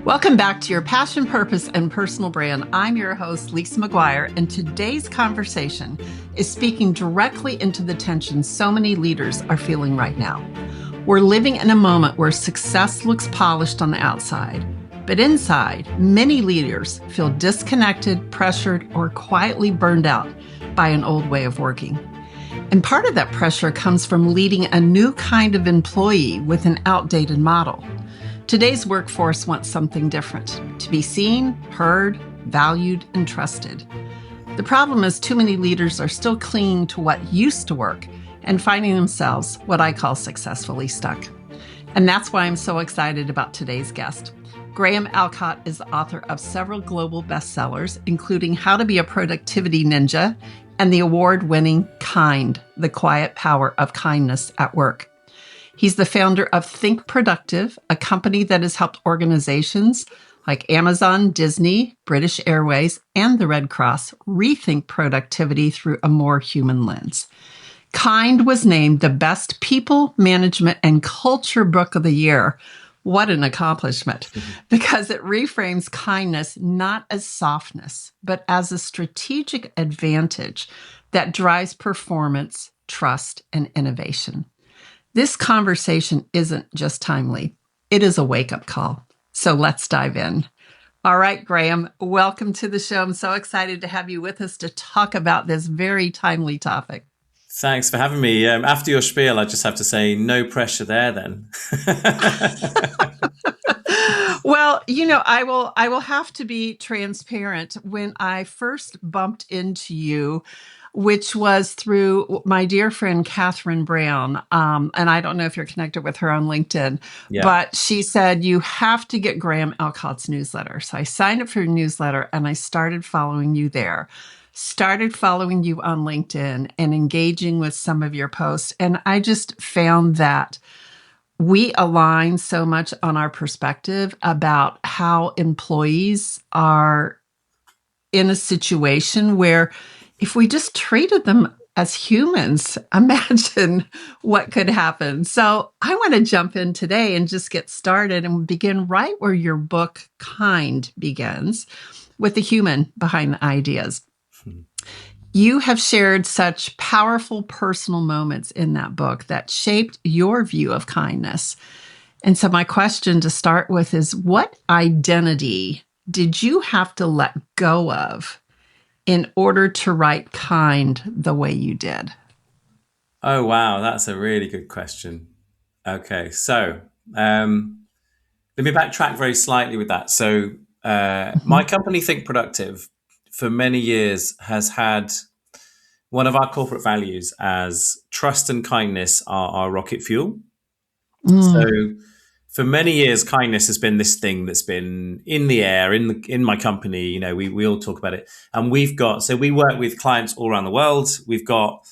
Welcome back to Your Passion, Purpose, and Personal Brand. I'm your host, Lisa McGuire, and today's conversation is speaking directly into the tension so many leaders are feeling right now. We're living in a moment where success looks polished on the outside, but inside, many leaders feel disconnected, pressured, or quietly burned out by an old way of working. And part of that pressure comes from leading a new kind of employee with an outdated model. Today's workforce wants something different, to be seen, heard, valued, and trusted. The problem is too many leaders are still clinging to what used to work and finding themselves what I call successfully stuck. And that's why I'm so excited about today's guest. Graham Allcott is the author of several global bestsellers, including How to Be a Productivity Ninja and the award-winning Kind, The Quiet Power of Kindness at Work. He's the founder of Think Productive, a company that has helped organizations like Amazon, Disney, British Airways, and the Red Cross rethink productivity through a more human lens. Kind was named the best people, management, and culture book of the year. What an accomplishment, because it reframes kindness not as softness, but as a strategic advantage that drives performance, trust, and innovation. This conversation isn't just timely, it is a wake-up call. So let's dive in. All right, Graham, welcome to the show. I'm so excited to have you with us to talk about this very timely topic. Thanks for having me. After your spiel, I just have to say no pressure there then. Well, I will have to be transparent. When I first bumped into you, which was through my dear friend, Catherine Brown. And I don't know if you're connected with her on LinkedIn, but she said, you have to get Graham Allcott's newsletter. So I signed up for your newsletter and I started following you there, started following you on LinkedIn and engaging with some of your posts. And I just found that we align so much on our perspective about how employees are in a situation where if we just treated them as humans, imagine what could happen. So I want to jump in today and just get started and begin right where your book Kind begins, with the human behind the ideas. You have shared such powerful personal moments in that book that shaped your view of kindness. And so my question to start with is, what identity did you have to let go of in order to write Kind the way you did? Oh, wow. That's a really good question. Okay. So let me backtrack very slightly with that. So my company, Think Productive, for many years has had one of our corporate values as trust and kindness are our rocket fuel. So for many years, kindness has been this thing that's been in the air in my company. We all talk about it, and we work with clients all around the world. We've got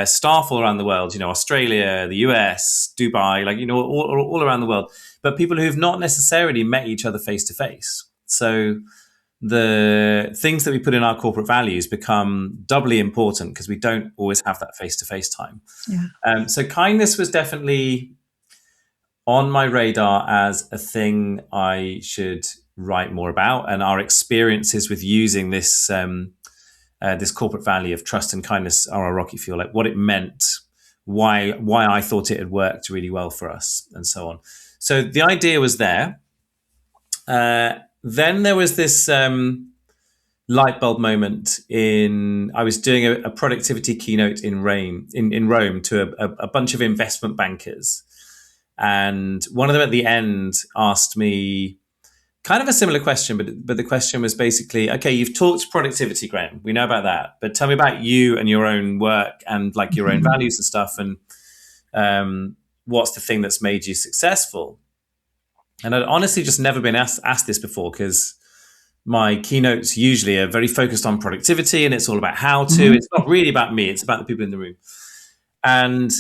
staff all around the world. Australia, the US, Dubai, all around the world. But people who've not necessarily met each other face to face. So the things that we put in our corporate values become doubly important because we don't always have that face to face time. Yeah. So kindness was definitely on my radar as a thing I should write more about, and our experiences with using this this corporate value of trust and kindness are our rocket fuel, like what it meant, why I thought it had worked really well for us, and so on. So the idea was there. Then there was this light bulb moment I was doing a productivity keynote in Rome to a bunch of investment bankers. And one of them at the end asked me kind of a similar question, but the question was basically, okay, you've talked productivity, Graham. We know about that, but tell me about you and your own work and like your own values and stuff. And what's the thing that's made you successful? And I'd honestly just never been asked this before, because my keynotes usually are very focused on productivity and it's all about how to. It's not really about me. It's about the people in the room. And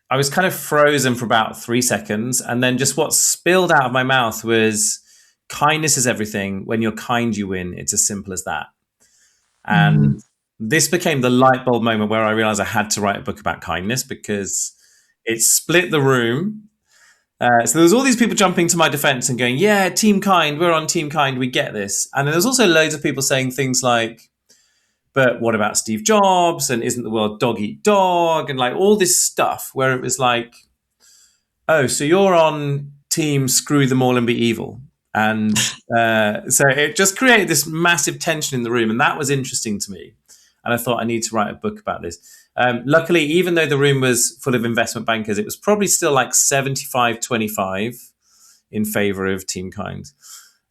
I was kind of frozen for about 3 seconds. And then just what spilled out of my mouth was, kindness is everything. When you're kind, you win. It's as simple as that. And this became the light bulb moment where I realized I had to write a book about kindness, because it split the room. So there was all these people jumping to my defense and going, yeah, Team Kind, we're on Team Kind, we get this. And then there's also loads of people saying things like, but what about Steve Jobs? And isn't the world dog eat dog? And like all this stuff where it was like, oh, so you're on team screw them all and be evil. And so it just created this massive tension in the room. And that was interesting to me. And I thought I need to write a book about this. Luckily, even though the room was full of investment bankers, it was probably still like 75-25 in favor of Team Kind.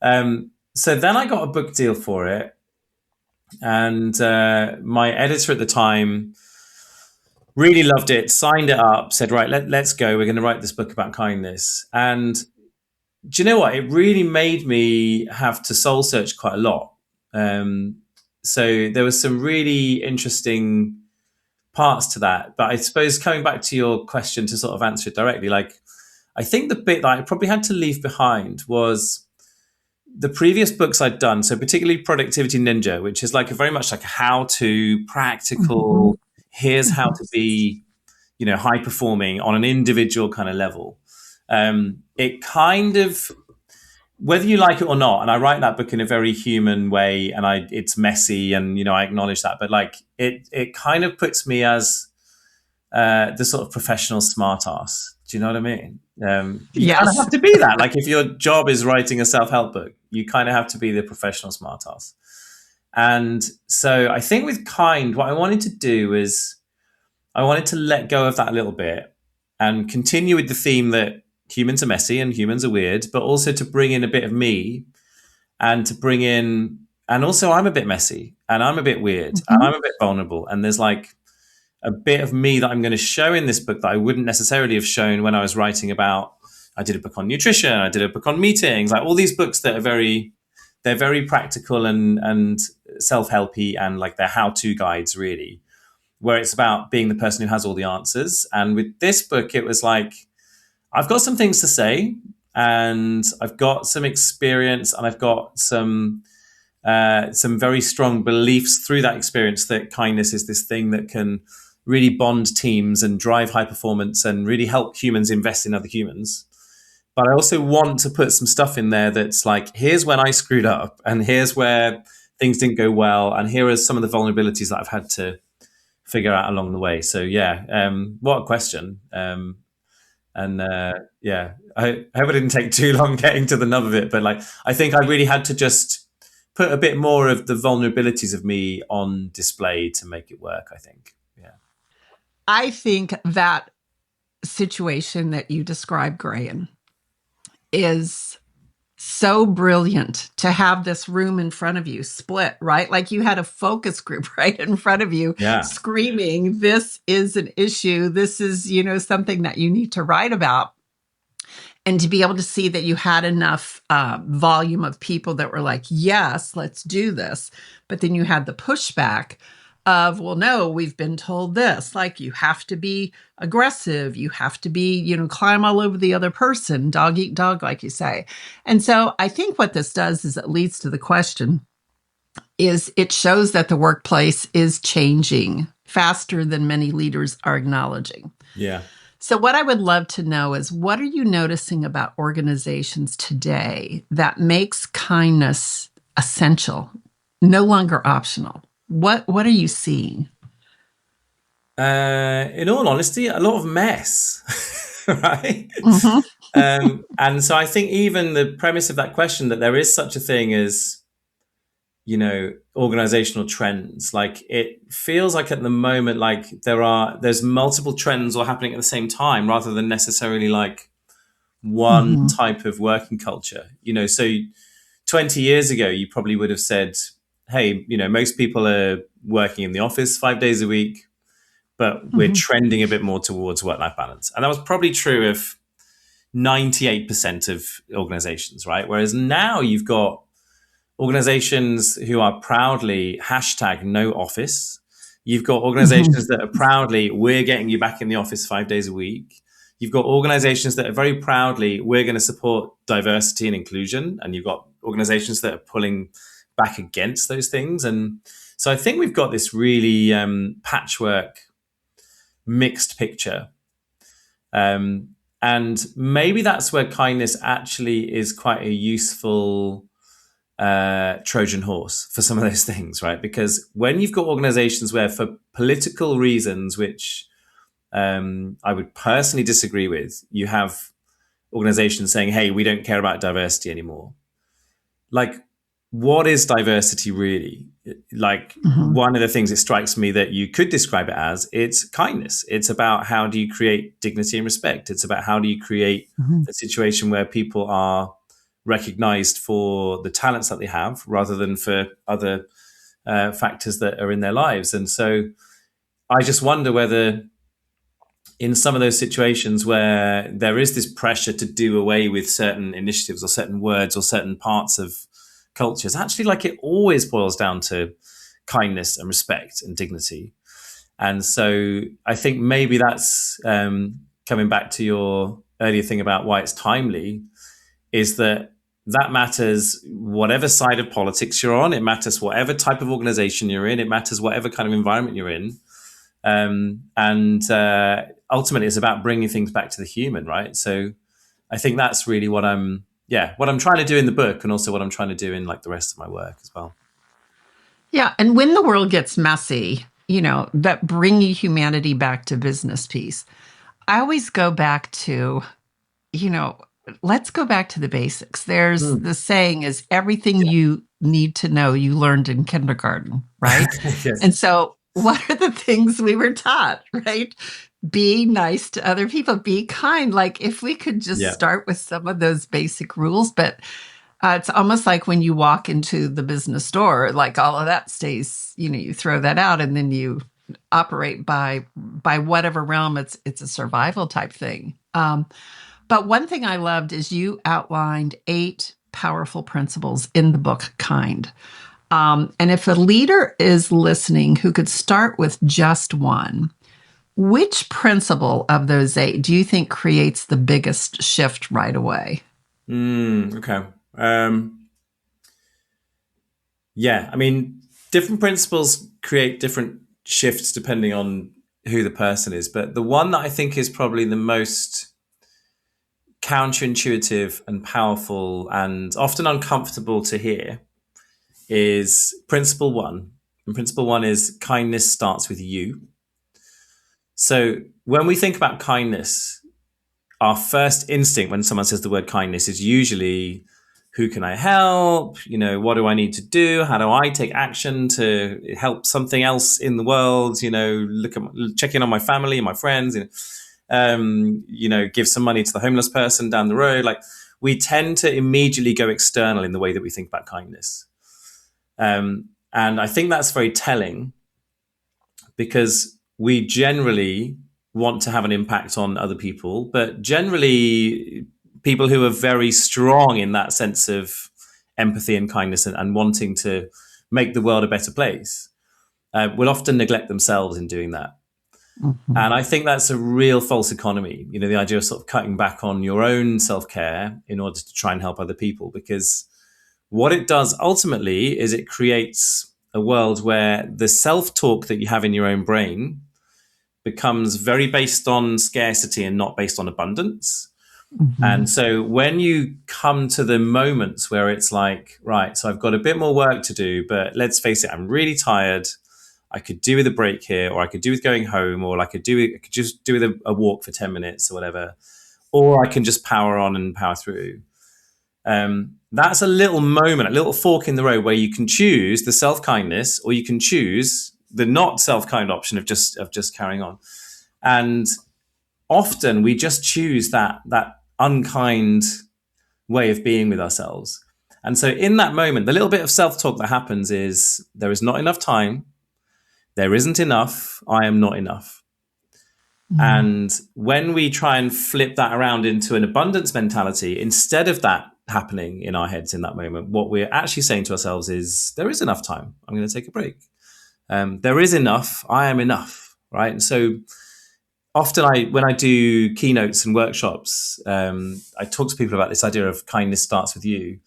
So then I got a book deal for it. And my editor at the time really loved it, signed it up, said, right, let's go. We're going to write this book about kindness. And do you know what? It really made me have to soul search quite a lot. So there was some really interesting parts to that. But I suppose coming back to your question to sort of answer it directly, like I think the bit that I probably had to leave behind was the previous books I'd done. So particularly Productivity Ninja, which is like a very much like a how-to practical, here's how to be, high performing on an individual kind of level. It kind of, whether you like it or not, and I write that book in a very human way, and it's messy, and I acknowledge that, but like it kind of puts me as the sort of professional smartass. Do you know what I mean? You kind of have to be that. Like if your job is writing a self-help book, you kind of have to be the professional smartass. And so I think with Kind, what I wanted to do is I wanted to let go of that a little bit and continue with the theme that humans are messy and humans are weird, but also to bring in a bit of me and to bring in, and also I'm a bit messy and I'm a bit weird and I'm a bit vulnerable. And there's like a bit of me that I'm going to show in this book that I wouldn't necessarily have shown when I was writing about, I did a book on nutrition, I did a book on meetings, like all these books that are they're very practical and self-helpy and like they're how-to guides really, where it's about being the person who has all the answers. And with this book, it was like, I've got some things to say and I've got some experience and I've got some very strong beliefs through that experience that kindness is this thing that can really bond teams and drive high performance and really help humans invest in other humans. But I also want to put some stuff in there that's like, here's when I screwed up and here's where things didn't go well. And here are some of the vulnerabilities that I've had to figure out along the way. So yeah, what a question. I hope I didn't take too long getting to the nub of it, but like, I think I really had to just put a bit more of the vulnerabilities of me on display to make it work, I think. Yeah. I think that situation that you described, Graham, is so brilliant to have this room in front of you split, right? Like you had a focus group right in front of you screaming, this is an issue. This is, something that you need to write about. And to be able to see that you had enough volume of people that were like, yes, let's do this. But then you had the pushback of, well, no, we've been told this, like you have to be aggressive, you have to be, climb all over the other person, dog eat dog, like you say. And so I think what this does is it leads to the question, is it shows that the workplace is changing faster than many leaders are acknowledging. Yeah. So what I would love to know is, what are you noticing about organizations today that makes kindness essential, no longer optional? What are you seeing? In all honesty, a lot of mess, right? And so I think even the premise of that question, that there is such a thing as, organizational trends, like it feels like at the moment, like there's multiple trends all happening at the same time rather than necessarily like one type of working culture. So 20 years ago, you probably would have said, hey, most people are working in the office 5 days a week, but we're trending a bit more towards work-life balance. And that was probably true of 98% of organizations, right? Whereas now you've got organizations who are proudly #NoOffice. You've got organizations that are proudly, we're getting you back in the office 5 days a week. You've got organizations that are very proudly, we're going to support diversity and inclusion. And you've got organizations that are pulling back against those things. And so I think we've got this really patchwork, mixed picture. And maybe that's where kindness actually is quite a useful Trojan horse for some of those things, right? Because when you've got organizations where, for political reasons, which I would personally disagree with, you have organizations saying, hey, we don't care about diversity anymore. Like, what is diversity really? Like, one of the things it strikes me that you could describe it as, it's kindness. It's about how do you create dignity and respect. It's about how do you create a situation where people are recognized for the talents that they have rather than for other factors that are in their lives. And so I just wonder whether in some of those situations where there is this pressure to do away with certain initiatives or certain words or certain parts of cultures, actually, like, it always boils down to kindness and respect and dignity. And so I think maybe that's coming back to your earlier thing about why it's timely, is that matters whatever side of politics you're on. It matters whatever type of organization you're in. It matters whatever kind of environment you're in. And ultimately, it's about bringing things back to the human, right? So I think that's really what I'm trying to do in the book, and also what I'm trying to do in like the rest of my work as well. Yeah. And when the world gets messy, that bringing humanity back to business piece, I always go back to, let's go back to the basics. There's the saying is everything you need to know you learned in kindergarten, right? Yes. And so what are the things we were taught, right? Be nice to other people, be kind. Like, if we could just start with some of those basic rules, but it's almost like when you walk into the business store, like all of that stays, you throw that out and then you operate by whatever realm it's a survival type thing. But one thing I loved is you outlined 8 powerful principles in the book, Kind. And if a leader is listening who could start with just one, which principle of those 8 do you think creates the biggest shift right away? Okay. Yeah, I mean, different principles create different shifts depending on who the person is. But the one that I think is probably the most counterintuitive and powerful and often uncomfortable to hear is principle 1. And principle 1 is kindness starts with you. So when we think about kindness, our first instinct when someone says the word kindness is usually, who can I help? What do I need to do? How do I take action to help something else in the world? Check in on my family and my friends, give some money to the homeless person down the road. Like, we tend to immediately go external in the way that we think about kindness. And I think that's very telling, because we generally want to have an impact on other people, but generally people who are very strong in that sense of empathy and kindness and wanting to make the world a better place will often neglect themselves in doing that. Mm-hmm. And I think that's a real false economy, the idea of sort of cutting back on your own self-care in order to try and help other people, because what it does ultimately is it creates a world where the self-talk that you have in your own brain becomes very based on scarcity and not based on abundance. Mm-hmm. And so when you come to the moments where it's like, right, so I've got a bit more work to do, but let's face it, I'm really tired. I could do with a break here, or I could do with going home, or I could just do with a walk for 10 minutes or whatever, or I can just power on and power through. That's a little moment, a little fork in the road where you can choose the self-kindness, or you can choose the not self-kind option of just carrying on. And often we just choose that unkind way of being with ourselves. And so in that moment, the little bit of self-talk that happens is, there is not enough time, there isn't enough, I am not enough. Mm-hmm. And when we try and flip that around into an abundance mentality, instead of that happening in our heads in that moment, what we're actually saying to ourselves is, there is enough time, I'm going to take a break. There is enough, I am enough, right? And so often when I do keynotes and workshops, I talk to people about this idea of kindness starts with you,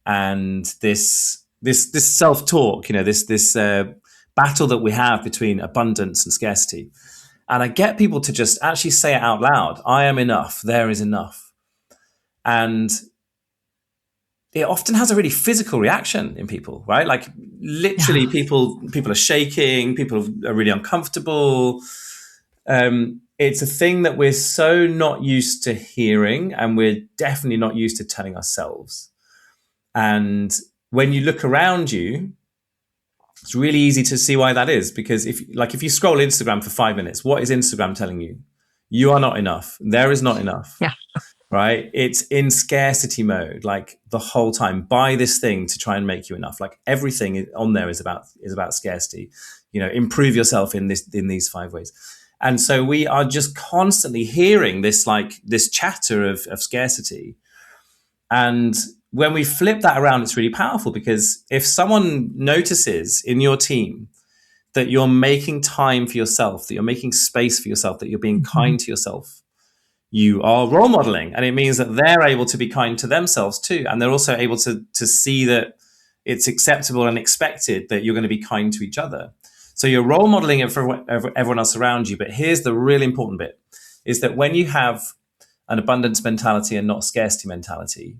and this self-talk, this battle that we have between abundance and scarcity. And I get people to just actually say it out loud. I am enough. There is enough. And it often has a really physical reaction in people, right? Like literally people are shaking, people are really uncomfortable. It's a thing that we're so not used to hearing, and we're definitely not used to telling ourselves. And when you look around you, it's really easy to see why that is, because if you scroll Instagram for 5 minutes, what is Instagram telling you? You are not enough. There is not enough. Yeah. Right? It's in scarcity mode, like the whole time. Buy this thing to try and make you enough. Like everything on there is about scarcity. Improve yourself in these 5 ways. And so we are just constantly hearing this chatter of scarcity. And when we flip that around, it's really powerful, because if someone notices in your team that you're making time for yourself, that you're making space for yourself, that you're being kind to yourself, you are role modeling. And it means that they're able to be kind to themselves too. And they're also able to see that it's acceptable and expected that you're going to be kind to each other. So you're role modeling it for everyone else around you. But here's the really important bit, is that when you have an abundance mentality and not scarcity mentality,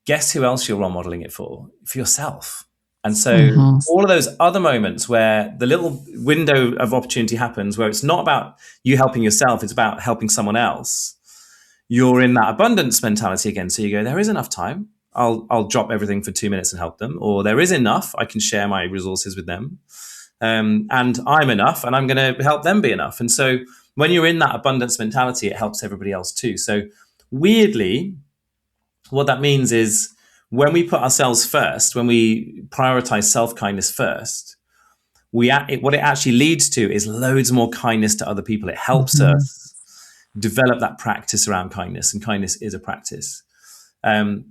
guess who else you're role modeling it for? For yourself. And so all of those other moments where the little window of opportunity happens, where it's not about you helping yourself, it's about helping someone else, you're in that abundance mentality again. So you go, there is enough time. I'll drop everything for 2 minutes and help them. Or there is enough. I can share my resources with them. And I'm enough, and I'm going to help them be enough. And so when you're in that abundance mentality, it helps everybody else too. So weirdly, what that means is, when we put ourselves first, when we prioritize self-kindness first, what it actually leads to is loads more kindness to other people. It helps us develop that practice around kindness, and kindness is a practice. And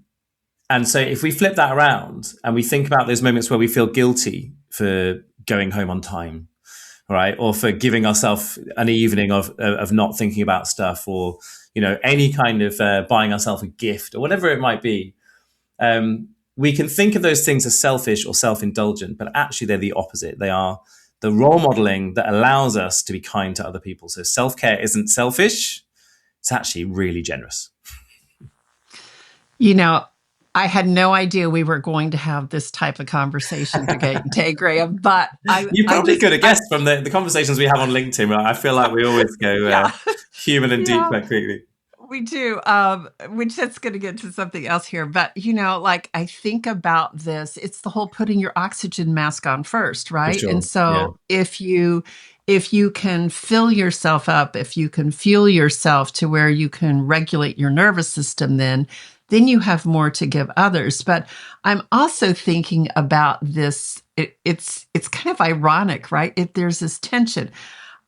so if we flip that around and we think about those moments where we feel guilty for going home on time, right, or for giving ourselves an evening of not thinking about stuff, or any kind of buying ourselves a gift or whatever it might be. We can think of those things as selfish or self-indulgent, but actually they're the opposite. They are the role modeling that allows us to be kind to other people. So self-care isn't selfish. It's actually really generous. I had no idea we were going to have this type of conversation today, Graham, but you probably could have guessed from the conversations we have on LinkedIn. Right? I feel like we always go human and deep quite quickly. We do, which that's going to get to something else here. But, I think about this, it's the whole putting your oxygen mask on first, right? Sure. And so if you can fill yourself up, if you can fuel yourself to where you can regulate your nervous system, then you have more to give others. But I'm also thinking about this. It's kind of ironic, right? There's this tension.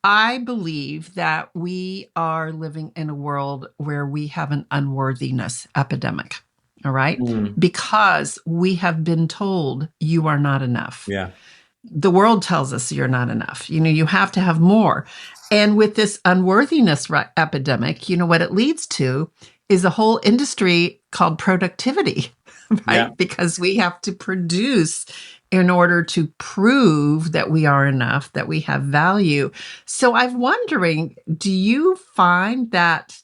I believe that we are living in a world where we have an unworthiness epidemic, all right? Because we have been told you are not enough. Yeah. The world tells us you're not enough. You have to have more. And with this unworthiness epidemic, what it leads to is a whole industry called productivity, right? Yeah. Because we have to produce in order to prove that we are enough, that we have value. So I'm wondering, do you find that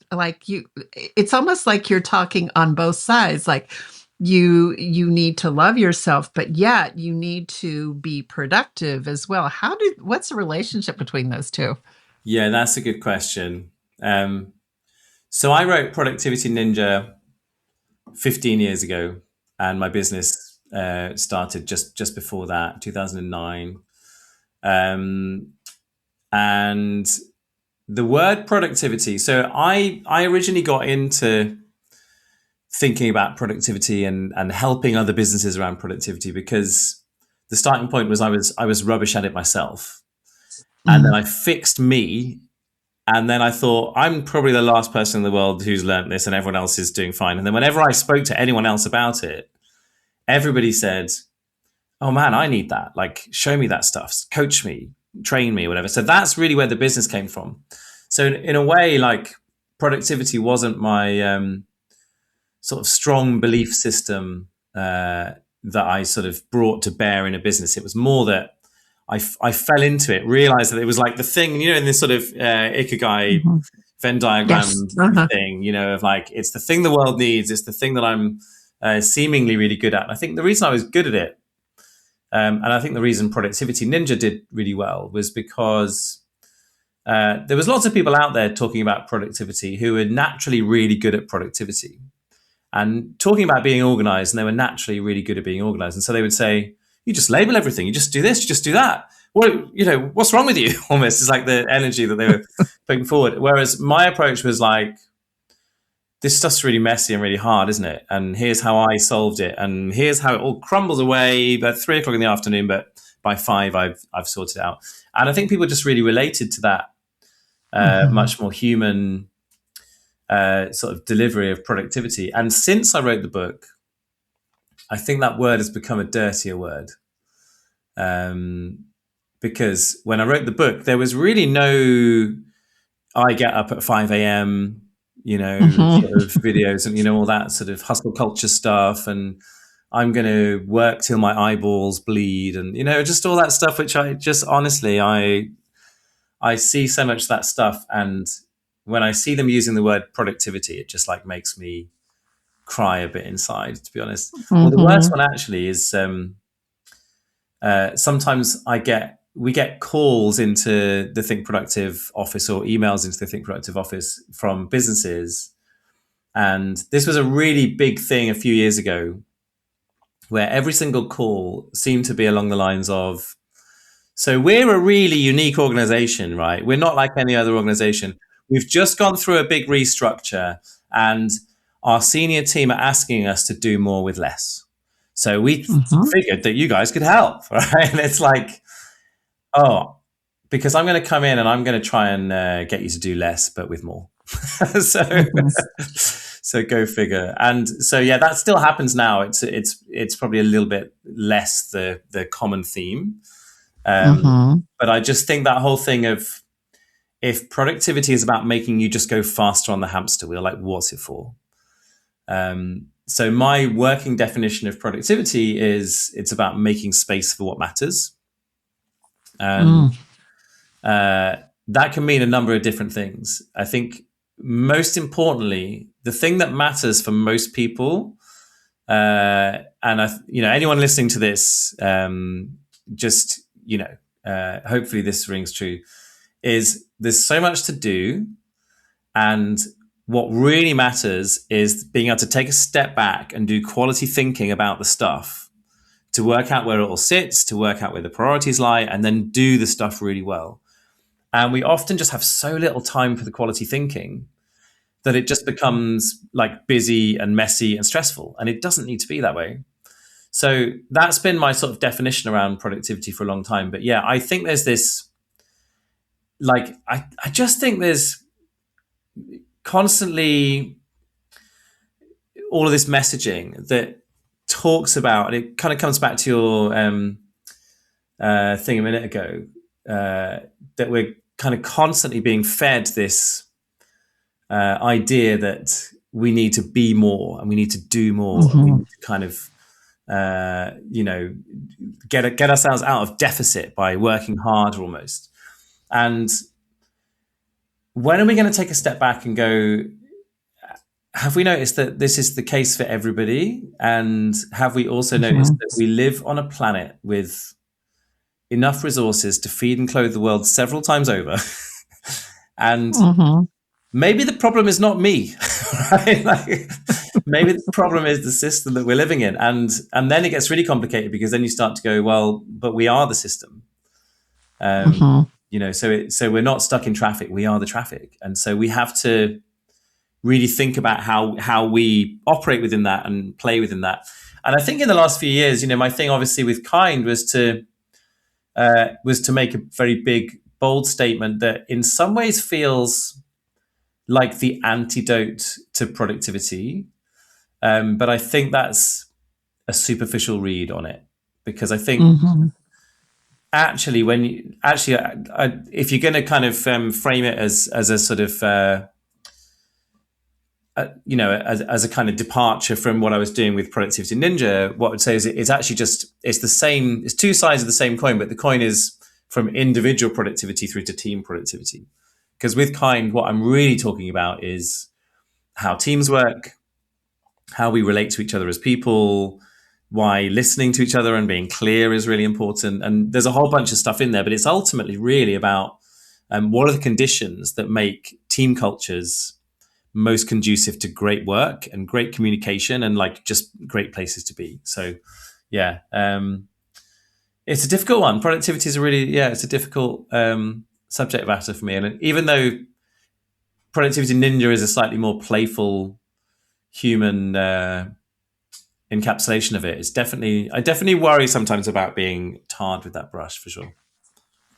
it's almost like you're talking on both sides, like you need to love yourself, but yet you need to be productive as well. What's the relationship between those two? Yeah, that's a good question. So I wrote Productivity Ninja 15 years ago, and my business started just before that, 2009. And the word productivity, so I originally got into thinking about productivity and helping other businesses around productivity because the starting point was I was rubbish at it myself. And then I fixed me. And then I thought, I'm probably the last person in the world who's learned this, and everyone else is doing fine. And then whenever I spoke to anyone else about it, everybody said, oh man, I need that. Like, show me that stuff, coach me, train me, whatever. So that's really where the business came from. So in a way, like, productivity wasn't my sort of strong belief system that I sort of brought to bear in a business. It was more that I fell into it, realized that it was like the thing, in this sort of ikigai Venn diagram thing, of like, it's the thing the world needs. It's the thing that I'm seemingly really good at. And I think the reason I was good at it, and I think the reason Productivity Ninja did really well, was because there was lots of people out there talking about productivity who were naturally really good at productivity and talking about being organized, and they were naturally really good at being organized. And so they would say, you just label everything. You just do this, you just do that. Well, what's wrong with you? Almost, it's like the energy that they were putting forward. Whereas my approach was like, this stuff's really messy and really hard, isn't it? And here's how I solved it. And here's how it all crumbles away at 3 o'clock in the afternoon. But by 5, I've sorted it out. And I think people just really related to that much more human sort of delivery of productivity. And since I wrote the book, I think that word has become a dirtier word. Because when I wrote the book, there was really no, I get up at 5 a.m., sort of videos and, all that sort of hustle culture stuff. And I'm going to work till my eyeballs bleed and, just all that stuff, which I just, honestly, I see so much of that stuff. And when I see them using the word productivity, it just like makes me cry a bit inside, to be honest. Well, the worst one actually is sometimes we get calls into the Think Productive office or emails into the Think Productive office from businesses. And this was a really big thing a few years ago, where every single call seemed to be along the lines of, so we're a really unique organization, right? We're not like any other organization. We've just gone through a big restructure and our senior team are asking us to do more with less. So we figured that you guys could help, right? And it's like, oh, because I'm going to come in and I'm going to try and get you to do less, but with more. So go figure. And so, yeah, that still happens now. It's probably a little bit less the common theme. But I just think that whole thing of, if productivity is about making you just go faster on the hamster wheel, like, what's it for? So my working definition of productivity is it's about making space for what matters. And that can mean a number of different things. I think most importantly, the thing that matters for most people, and anyone listening to this, just, hopefully this rings true, is there's so much to do. And what really matters is being able to take a step back and do quality thinking about the stuff, to work out where it all sits, to work out where the priorities lie, and then do the stuff really well. And we often just have so little time for the quality thinking that it just becomes like busy and messy and stressful. And it doesn't need to be that way. So that's been my sort of definition around productivity for a long time. But yeah, I think there's this, like, I just think there's constantly all of this messaging that talks about, and it kind of comes back to your thing a minute ago, that we're kind of constantly being fed this idea that we need to be more and we need to do more. And we need to kind of, get ourselves out of deficit by working harder almost. And when are we going to take a step back and go, have we noticed that this is the case for everybody? And have we also noticed that we live on a planet with enough resources to feed and clothe the world several times over? And maybe the problem is not me, right? Like, maybe the problem is the system that we're living in. And then it gets really complicated, because then you start to go, well, but we are the system. So we're not stuck in traffic. We are the traffic. And so we have to really think about how we operate within that and play within that. And I think in the last few years, my thing obviously with Kind was to make a very big, bold statement that in some ways feels like the antidote to productivity. But I think that's a superficial read on it, because I think actually, if you're going to kind of frame it as a sort of, as a kind of departure from what I was doing with Productivity Ninja, what I would say is it's actually just, it's the same, it's two sides of the same coin, but the coin is from individual productivity through to team productivity. Because with kind, what I'm really talking about is how teams work, how we relate to each other as people, why listening to each other and being clear is really important. And there's a whole bunch of stuff in there, but it's ultimately really about what are the conditions that make team cultures most conducive to great work and great communication and like just great places to be. So yeah, it's a difficult one. Productivity is it's a difficult subject matter for me. And even though Productivity Ninja is a slightly more playful human encapsulation of it, I definitely worry sometimes about being tarred with that brush, for sure.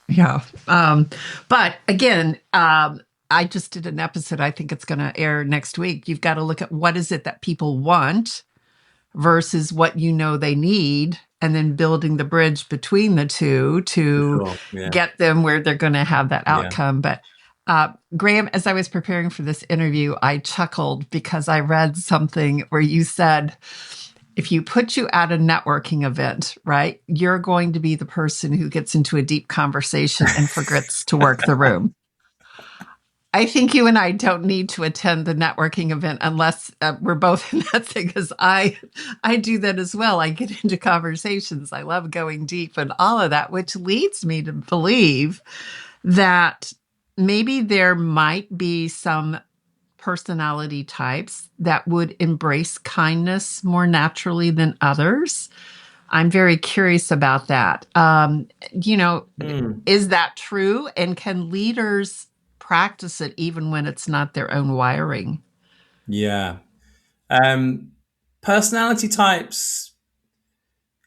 Yeah. But again, I just did an episode. I think it's going to air next week. You've got to look at what is it that people want versus what they need, and then building the bridge between the two to get them where they're going to have that outcome. But Graham, as I was preparing for this interview, I chuckled because I read something where you said, if you put you at a networking event, right, you're going to be the person who gets into a deep conversation and forgets to work the room. I think you and I don't need to attend the networking event unless we're both in that thing, because I do that as well. I get into conversations. I love going deep and all of that, which leads me to believe that maybe there might be some personality types that would embrace kindness more naturally than others. I'm very curious about that. Is that true? And can leaders practice it even when it's not their own wiring? Yeah. Personality types,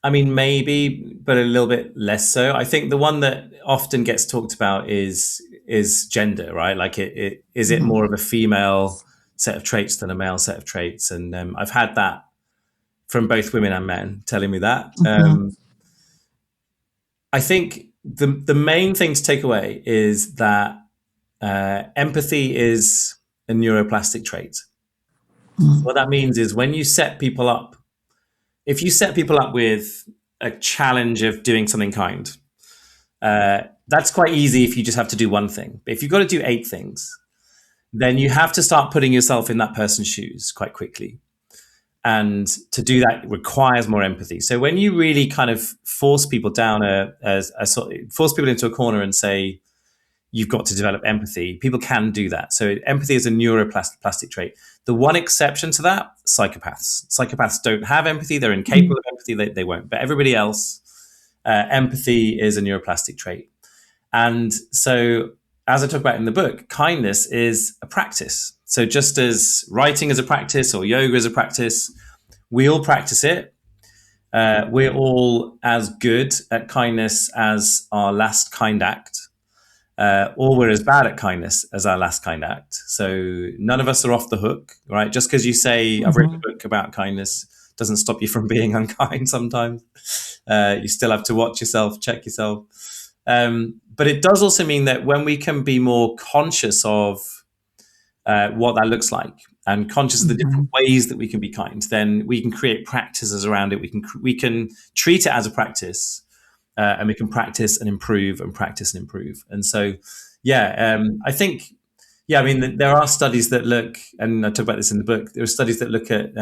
I mean, maybe, but a little bit less so. I think the one that often gets talked about is gender, right? Like, is it more of a female set of traits than a male set of traits? And I've had that from both women and men telling me that. I think the main thing to take away is that empathy is a neuroplastic trait. What that means is when you set people up, if you set people up with a challenge of doing something kind, that's quite easy if you just have to do one thing. But if you've got to do 8 things, then you have to start putting yourself in that person's shoes quite quickly. And to do that requires more empathy. So when you really kind of force people down force people into a corner and say, you've got to develop empathy, people can do that. So empathy is a neuroplastic trait. The one exception to that, psychopaths. Psychopaths don't have empathy. They're incapable of empathy. They won't. But everybody else, empathy is a neuroplastic trait. And so, as I talk about in the book, kindness is a practice. So just as writing is a practice or yoga is a practice, we all practice it. We're all as good at kindness as our last kind act. Or we're as bad at kindness as our last kind act. So none of us are off the hook, right? Just because you say, I've written a book about kindness, doesn't stop you from being unkind sometimes. You still have to watch yourself, check yourself. But it does also mean that when we can be more conscious of what that looks like and conscious of the different ways that we can be kind, then we can create practices around it. We can treat it as a practice. And we can practice and improve and practice and improve. And so, I think, I mean, there are studies that look, and I talk about this in the book, there are studies that look at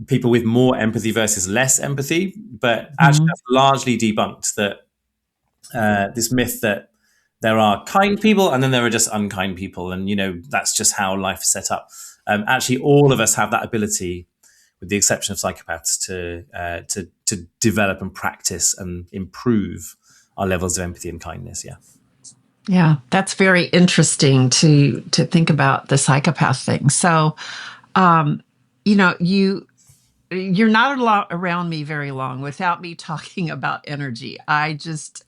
people with more empathy versus less empathy, but actually that's largely debunked that this myth that there are kind people and then there are just unkind people. And, that's just how life is set up. Actually, all of us have that ability, with the exception of psychopaths, to develop and practice and improve our levels of empathy and kindness. Yeah, that's very interesting to think about the psychopath thing. So, you're not around me very long without me talking about energy. I just,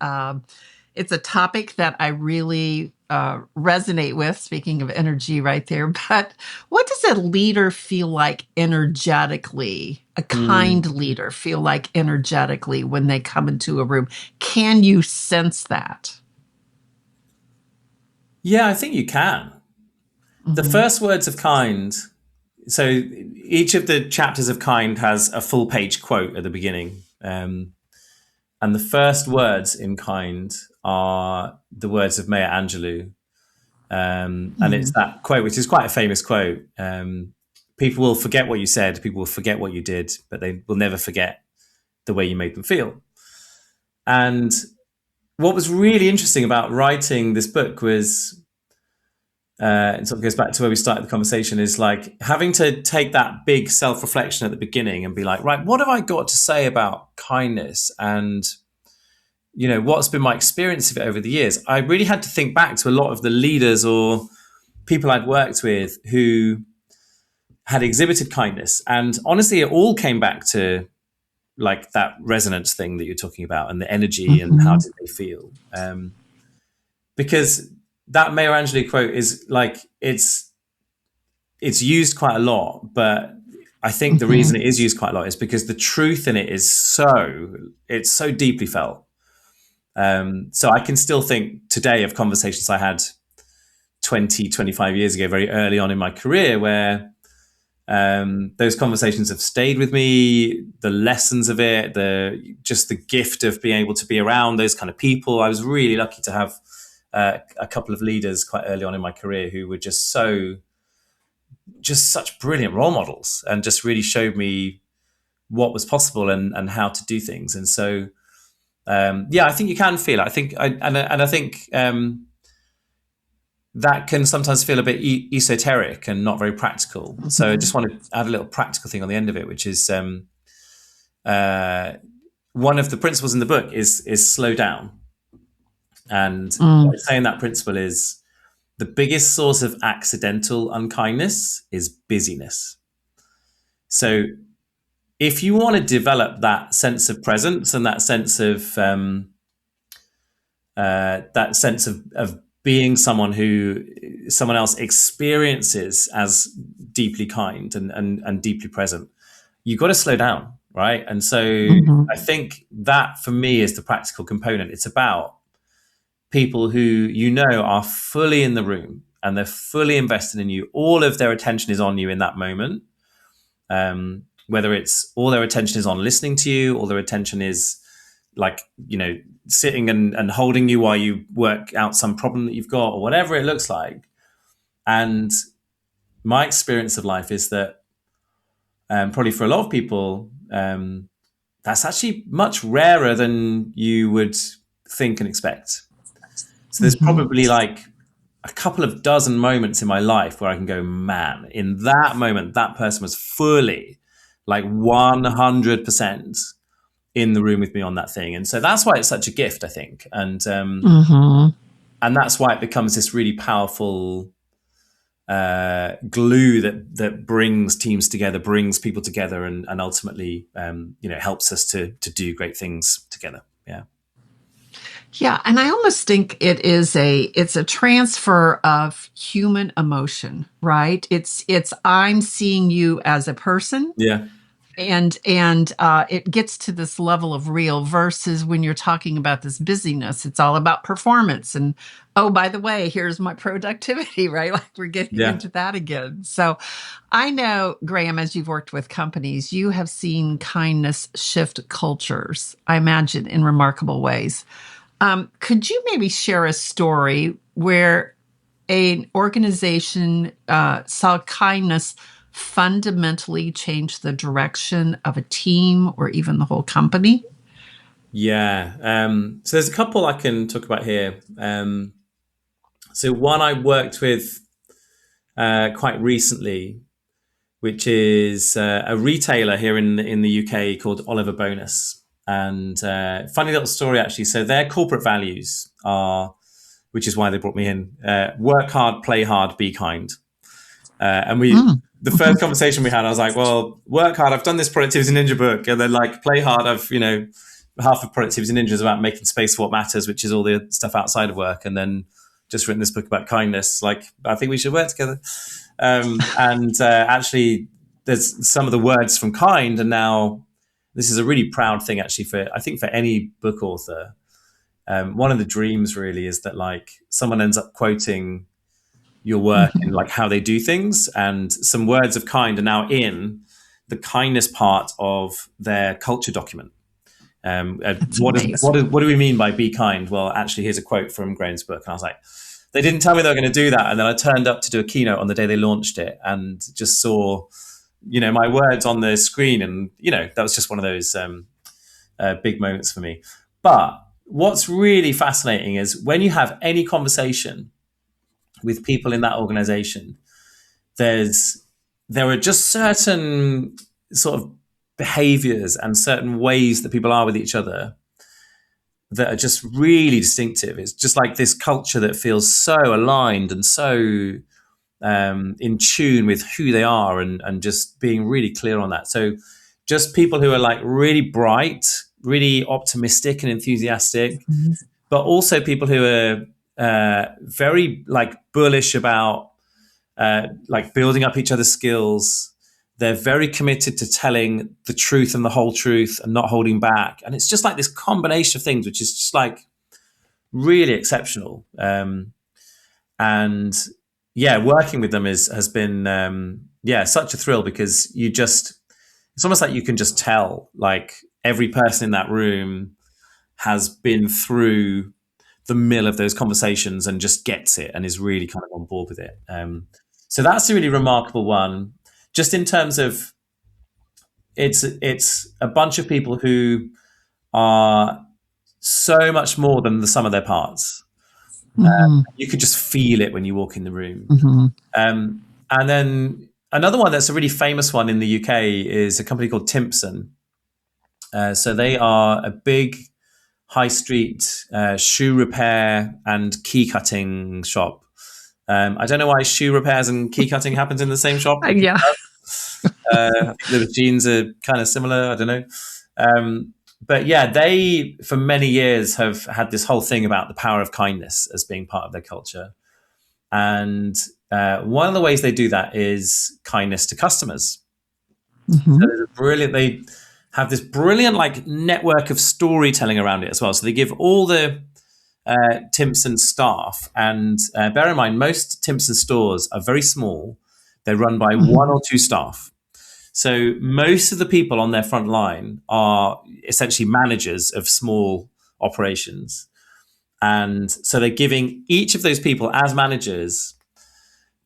it's a topic that I really resonate with, speaking of energy right there. But what does a leader feel like energetically, a kind leader feel like energetically when they come into a room? Can you sense that? Yeah, I think you can. The first words of kind, so each of the chapters of kind has a full page quote at the beginning. And the first words in kind are the words of Maya Angelou. And it's that quote, which is quite a famous quote. People will forget what you said, people will forget what you did, but they will never forget the way you made them feel. And what was really interesting about writing this book was, it sort of goes back to where we started the conversation, is like having to take that big self-reflection at the beginning and be like, right, what have I got to say about kindness? And, what's been my experience of it over the years? I really had to think back to a lot of the leaders or people I'd worked with who had exhibited kindness. And honestly, it all came back to like that resonance thing that you're talking about and the energy and how did they feel. Because that Maya Angelou quote is like, it's used quite a lot, but I think the reason it is used quite a lot is because the truth in it is it's so deeply felt. So I can still think today of conversations I had 20, 25 years ago, very early on in my career, where those conversations have stayed with me, the lessons of it, just the gift of being able to be around those kind of people. I was really lucky to have a couple of leaders quite early on in my career who were just such brilliant role models and just really showed me what was possible and how to do things. And so, I think you can feel it. I think, I think that can sometimes feel a bit esoteric and not very practical. So I just want to add a little practical thing on the end of it, which is one of the principles in the book is slow down. And what I'm saying that principle is the biggest source of accidental unkindness is busyness. So if you want to develop that sense of presence and that sense of being someone who someone else experiences as deeply kind and deeply present, you've got to slow down, right? And so I think that for me is the practical component. It's about people who are fully in the room and they're fully invested in you. All of their attention is on you in that moment. Whether it's all their attention is on listening to you, or their attention is like, sitting and holding you while you work out some problem that you've got, or whatever it looks like. And my experience of life is that probably for a lot of people, that's actually much rarer than you would think and expect. So there's probably like a couple of dozen moments in my life where I can go, man, in that moment, that person was fully like 100% in the room with me on that thing. And so that's why it's such a gift, I think. And that's why it becomes this really powerful glue that brings teams together, brings people together, and ultimately, helps us to do great things together. Yeah. Yeah, and I almost think it's a transfer of human emotion, right? It's I'm seeing you as a person. Yeah. And it gets to this level of real versus when you're talking about this busyness, it's all about performance. And, oh, by the way, here's my productivity, right? Like we're getting into that again. So I know, Graham, as you've worked with companies, you have seen kindness shift cultures, I imagine, in remarkable ways. Could you maybe share a story where an organization saw kindness fundamentally change the direction of a team or even the whole company? Yeah. So there's a couple I can talk about here. So one I worked with quite recently, which is a retailer here in the UK called Oliver Bonus. And funny little story, actually. So their corporate values are, which is why they brought me in, work hard, play hard, be kind. And the first conversation we had, I was like, well, work hard. I've done this Productivity Ninja book. And then like play hard. Half of Productivity Ninja is about making space for what matters, which is all the stuff outside of work. And then just written this book about kindness. Like, I think we should work together. Actually, there's some of the words from kind. And now this is a really proud thing, actually, for any book author. One of the dreams really is that like someone ends up quoting your work and like how they do things, and some words of kind are now in the kindness part of their culture document. What do we mean by be kind? Well, actually, here's a quote from Graham's book. And I was like, they didn't tell me they were going to do that. And then I turned up to do a keynote on the day they launched it and just saw, my words on the screen. And, that was just one of those big moments for me. But what's really fascinating is when you have any conversation with people in that organization, there are just certain sort of behaviors and certain ways that people are with each other that are just really distinctive. It's just like this culture that feels so aligned and so in tune with who they are and just being really clear on that. So just people who are like really bright, really optimistic and enthusiastic, but also people who are very like bullish about like building up each other's skills. They're very committed to telling the truth and the whole truth and not holding back. And it's just like this combination of things, which is just like really exceptional. And yeah, working with them has been, such a thrill because it's almost like you can just tell like every person in that room has been through the mill of those conversations and just gets it and is really kind of on board with it. So that's a really remarkable one. Just in terms of, it's a bunch of people who are so much more than the sum of their parts. You could just feel it when you walk in the room. And then another one that's a really famous one in the UK is a company called Timpson. So they are a big high street shoe repair and key cutting shop. I don't know why shoe repairs and key cutting happens in the same shop. Yeah. The genes are kind of similar. I don't know. But yeah, they, for many years, have had this whole thing about the power of kindness as being part of their culture. And one of the ways they do that is kindness to customers. So they have this brilliant like network of storytelling around it as well. So they give all the Timpson staff, and bear in mind, most Timpson stores are very small. They're run by one or two staff. So most of the people on their front line are essentially managers of small operations. And so they're giving each of those people as managers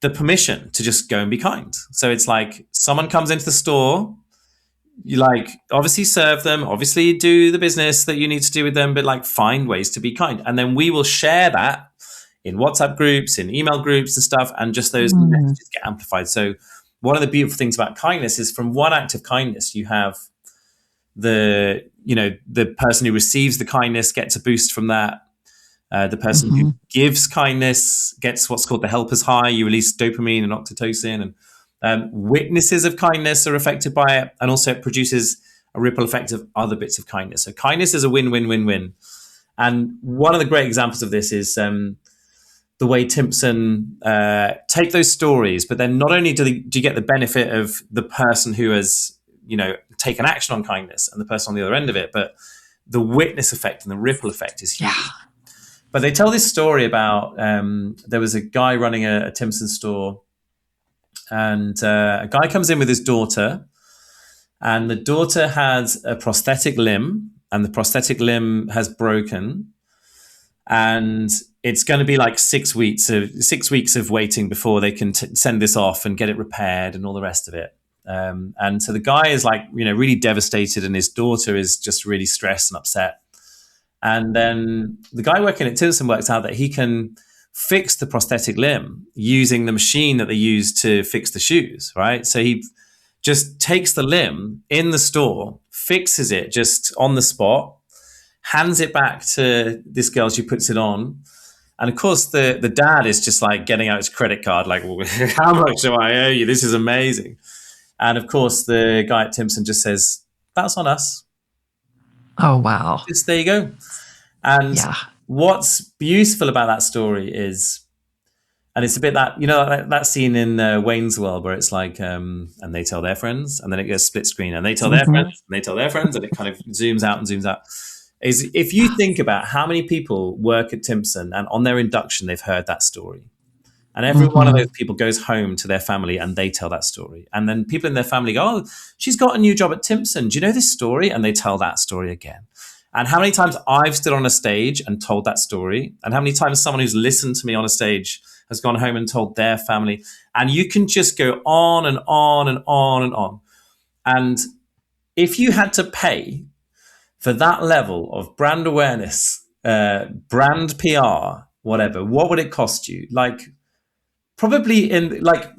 the permission to just go and be kind. So it's like someone comes into the store, you like obviously serve them, obviously do the business that you need to do with them, but like find ways to be kind. And then we will share that in WhatsApp groups, in email groups and stuff, and just those messages get amplified. So one of the beautiful things about kindness is from one act of kindness, you have the person who receives the kindness gets a boost from that. The person who gives kindness gets what's called the helper's high. You release dopamine and oxytocin, and witnesses of kindness are affected by it. And also it produces a ripple effect of other bits of kindness. So kindness is a win-win-win-win. And one of the great examples of this is the way Timpson take those stories, but then not only do you get the benefit of the person who has, taken action on kindness and the person on the other end of it, but the witness effect and the ripple effect is huge. Yeah. But they tell this story about there was a guy running a Timpson store, and a guy comes in with his daughter, and the daughter has a prosthetic limb, and the prosthetic limb has broken, and it's going to be like 6 weeks of waiting before they can send this off and get it repaired and all the rest of it. And so the guy is like, really devastated, and his daughter is just really stressed and upset. And then the guy working at Timpson works out that he can fix the prosthetic limb using the machine that they use to fix the shoes, right? So he just takes the limb in the store, fixes it just on the spot, hands it back to this girl, she puts it on. And of course, the dad is just like getting out his credit card, like, well, how much do I owe you? This is amazing. And of course, the guy at Timpson just says, that's on us. Oh, wow. Just there you go. And what's beautiful about that story is, and it's a bit that, that scene in Wayne's World where it's like, and they tell their friends, and then it goes split screen, and they tell their friends, and they tell their friends, and it kind of zooms out and zooms out. Is if you think about how many people work at Timpson and on their induction, they've heard that story. And every one of those people goes home to their family and they tell that story. And then people in their family go, oh, she's got a new job at Timpson. Do you know this story? And they tell that story again. And how many times I've stood on a stage and told that story, and how many times someone who's listened to me on a stage has gone home and told their family. And you can just go on and on and on and on. And if you had to pay for that level of brand awareness, brand PR, whatever, what would it cost you? Like, probably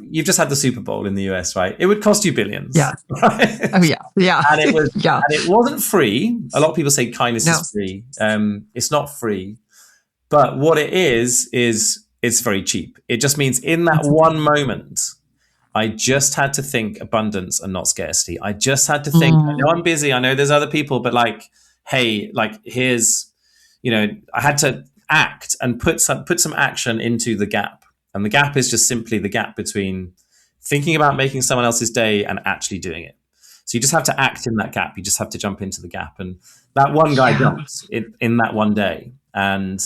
you've just had the Super Bowl in the US, right? It would cost you billions. Yeah. Right? Oh yeah. Yeah. And it was, yeah. and it wasn't free. A lot of people say kindness is free. It's not free, but what it is it's very cheap. It just means in that one moment, I just had to think abundance and not scarcity. I just had to think, I know I'm busy. I know there's other people, but like, hey, like here's, I had to act and put some action into the gap. And the gap is just simply the gap between thinking about making someone else's day and actually doing it. So you just have to act in that gap. You just have to jump into the gap. And that one guy jumped in that one day. And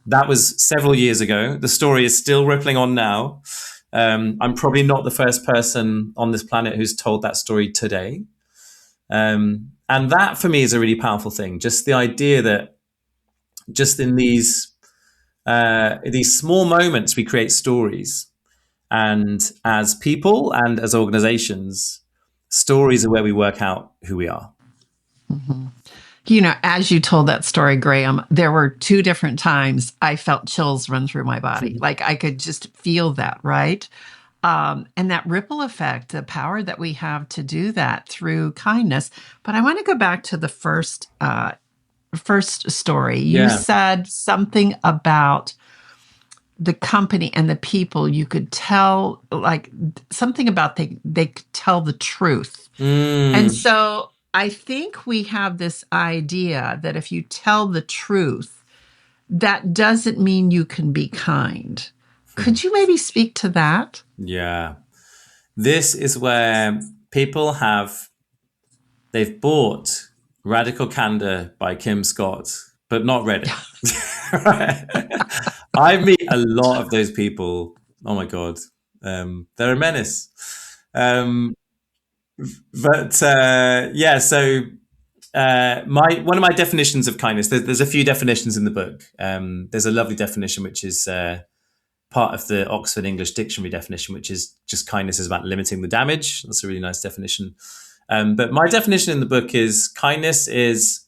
that was several years ago. The story is still rippling on now. I'm probably not the first person on this planet who's told that story today. And that for me is a really powerful thing. Just the idea that just in these small moments, we create stories. And as people and as organizations, stories are where we work out who we are. As you told that story, Graham, there were 2 different times I felt chills run through my body. Like I could just feel that, right? And that ripple effect, the power that we have to do that through kindness. But I want to go back to the first story. You said something about the company and the people. You could tell, like something about they could tell the truth. And so I think we have this idea that if you tell the truth, that doesn't mean you can be kind. Could you maybe speak to that? Yeah. This is where people they've bought Radical Candor by Kim Scott, but not read it. I meet a lot of those people. Oh my God. They're a menace. So one of my definitions of kindness, there's a few definitions in the book. There's a lovely definition, which is part of the Oxford English Dictionary definition, which is just kindness is about limiting the damage. That's a really nice definition. But my definition in the book is kindness is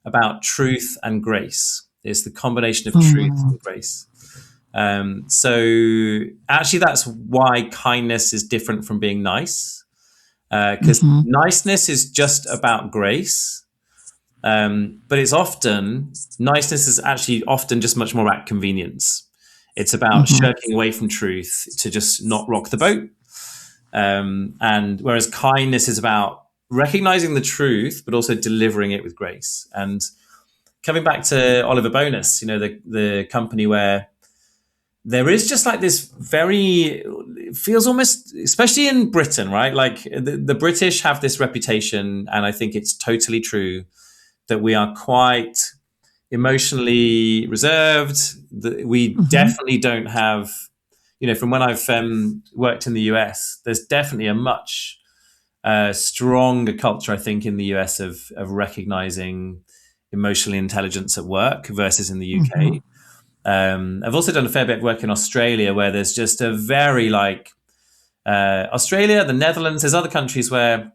about truth and grace. It's the combination of truth and grace. So actually that's why kindness is different from being nice. Because niceness is just about grace. But niceness is actually often just much more about convenience. It's about shirking away from truth to just not rock the boat. And whereas kindness is about recognizing the truth, but also delivering it with grace. And coming back to Oliver Bonus, the company where there is just like this it feels almost, especially in Britain, right? Like the British have this reputation, and I think it's totally true, that we are quite emotionally reserved. That we definitely don't have, from when I've worked in the US, there's definitely a much stronger culture, I think, in the US of recognizing emotional intelligence at work versus in the UK. I've also done a fair bit of work in Australia, where there's just a very Australia, the Netherlands, there's other countries where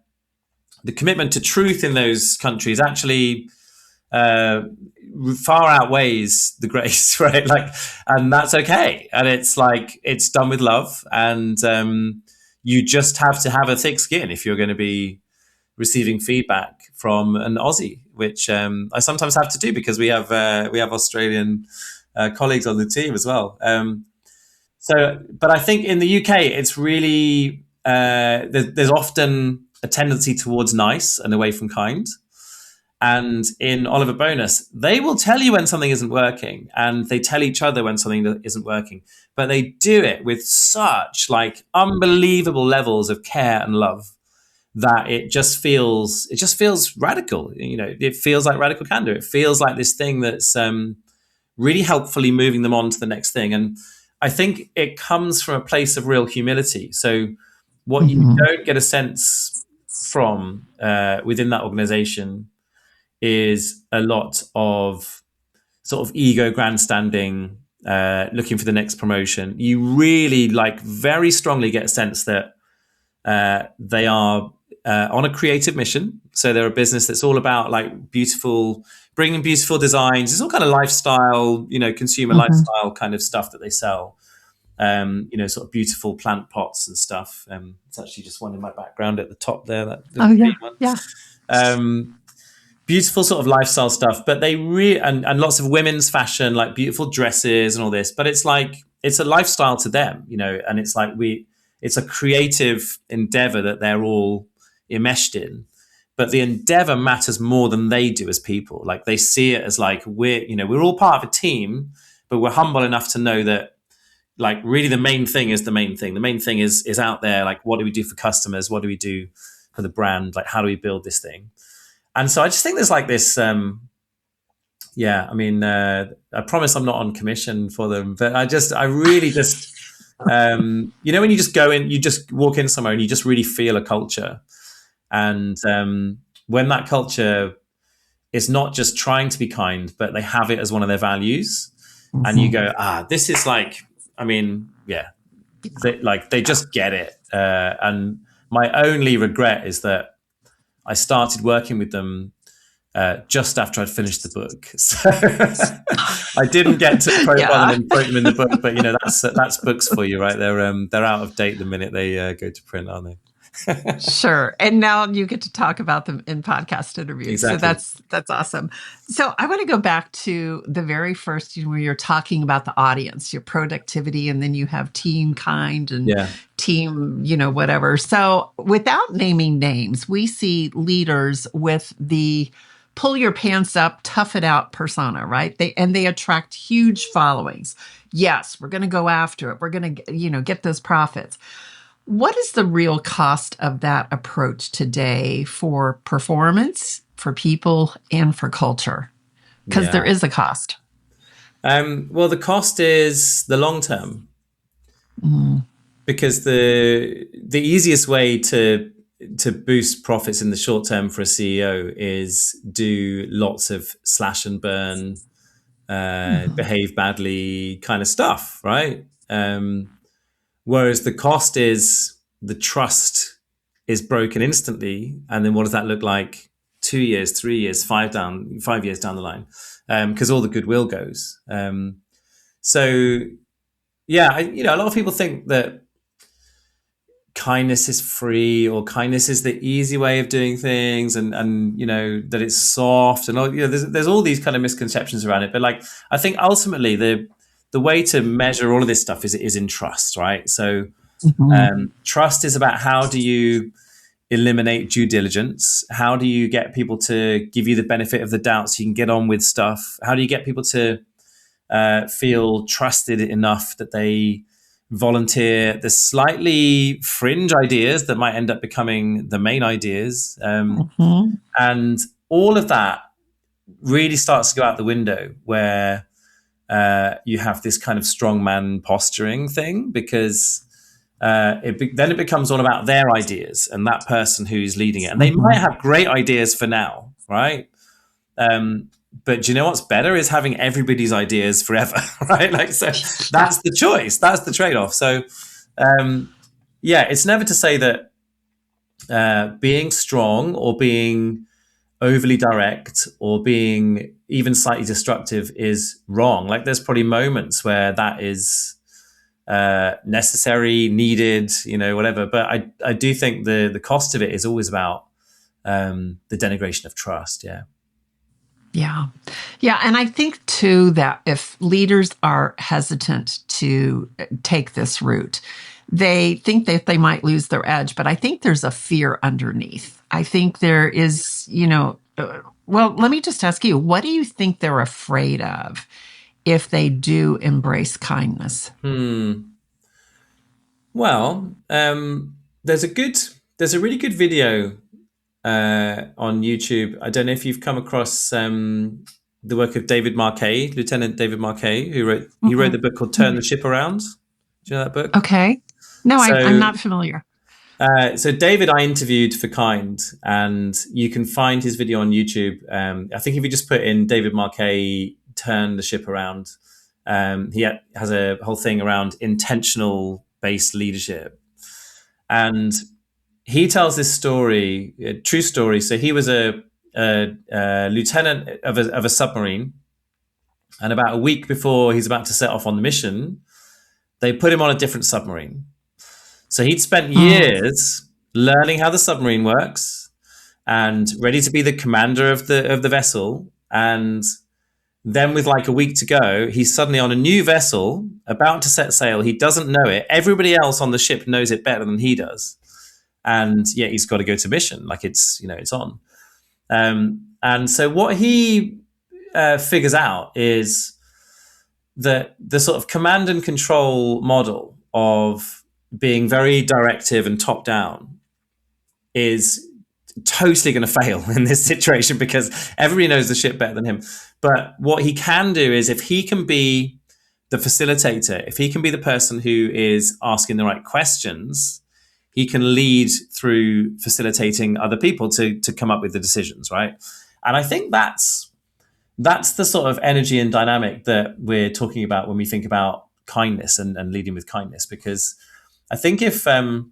the commitment to truth in those countries actually far outweighs the grace, right? And that's okay. And it's done with love. And you just have to have a thick skin if you're going to be receiving feedback from an Aussie, which I sometimes have to do because we have Australian colleagues on the team as well. But I think in the UK, it's really there's often a tendency towards nice and away from kind. And in Oliver Bonus, they will tell you when something isn't working, and they tell each other when something isn't working. But they do it with such unbelievable levels of care and love that it just feels radical. It feels like radical candor. It feels like this thing that's really helpfully moving them on to the next thing. And I think it comes from a place of real humility. So what you Mm-hmm. don't get a sense from within that organization is a lot of sort of ego grandstanding, looking for the next promotion. You really very strongly get a sense that they are on a creative mission. So they're a business that's all about bringing beautiful designs. It's all kind of lifestyle, consumer Mm-hmm. lifestyle kind of stuff that they sell. Sort of beautiful plant pots and stuff. It's actually just one in my background at the top there, that Oh little yeah, green one. yeah. Beautiful sort of lifestyle stuff, but they and lots of women's fashion, like beautiful dresses and all this. But it's a lifestyle to them, and it's a creative endeavor that they're all enmeshed in. But the endeavor matters more than they do as people. Like they see it as we're all part of a team, but we're humble enough to know that really the main thing is the main thing. The main thing is out there. Like, what do we do for customers? What do we do for the brand? Like, how do we build this thing? And so I just think there's this, I promise I'm not on commission for them, but I really just, when you just go in, you just walk in somewhere and you just really feel a culture. And when that culture is not just trying to be kind, but they have it as one of their values, Mm-hmm. and you go, this is they just get it. And my only regret is that I started working with them just after I'd finished the book, so I didn't get to profile them and quote them in the book. But that's books for you, right? They're out of date the minute they go to print, aren't they? Sure. And now you get to talk about them in podcast interviews. Exactly. So that's awesome. So I want to go back to the very first, where you're talking about the audience, your productivity, and then you have team kind and team, whatever. So without naming names, we see leaders with the pull your pants up, tough it out persona, right? They attract huge followings. Yes, we're going to go after it. We're going to, get those profits. What is the real cost of that approach today for performance, for people, and for culture? Because there is a cost. Well, the cost is the long term, because the easiest way to boost profits in the short term for a CEO is do lots of slash and burn, behave badly kind of stuff, right? Whereas the cost is the trust is broken instantly. And then what does that look like 2 years, 3 years, 5 years down the line? Because all the goodwill goes. A lot of people think that kindness is free, or kindness is the easy way of doing things, and that it's soft, and all, there's all these kind of misconceptions around it. But I think ultimately the way to measure all of this stuff is in trust, right? So trust is about how do you eliminate due diligence? How do you get people to give you the benefit of the doubt so you can get on with stuff? How do you get people to feel trusted enough that they volunteer the slightly fringe ideas that might end up becoming the main ideas? And all of that really starts to go out the window where you have this kind of strongman posturing thing, because then it becomes all about their ideas and that person who's leading it. And they might have great ideas for now, right? But do you know what's better is having everybody's ideas forever, right? So that's the choice. That's the trade-off. So, it's never to say that being strong or being overly direct or being even slightly destructive is wrong. There's probably moments where that is necessary, needed, whatever. But I do think the cost of it is always about the denigration of trust. Yeah. And I think too that if leaders are hesitant to take this route, they think that they might lose their edge, but I think there's a fear underneath. I think there is, well, let me just ask you, what do you think they're afraid of if they do embrace kindness? Well, there's a really good video on YouTube. I don't know if you've come across the work of David Marquet, Lieutenant David Marquet, who wrote the book called Turn the Ship Around. Do you know that book? Okay. No, I'm not familiar. So David, I interviewed for Kind, and you can find his video on YouTube. I think if you just put in David Marquet, Turn the Ship Around, he has a whole thing around intentional based leadership. And he tells this story, a true story. So he was a lieutenant of a submarine, and about a week before he's about to set off on the mission, they put him on a different submarine. So he'd spent years learning how the submarine works and ready to be the commander of the vessel. And then with like a week to go, he's suddenly on a new vessel about to set sail. He doesn't know it. Everybody else on the ship knows it better than he does. And yet he's got to go to mission, like it's on. And so what he figures out is that the sort of command and control model of being very directive and top down is totally going to fail in this situation because everybody knows the ship better than him. But what he can do is, if he can be the facilitator, if he can be the person who is asking the right questions, he can lead through facilitating other people to come up with the decisions, right? And I think that's the sort of energy and dynamic that we're talking about when we think about kindness and leading with kindness. Because I think if like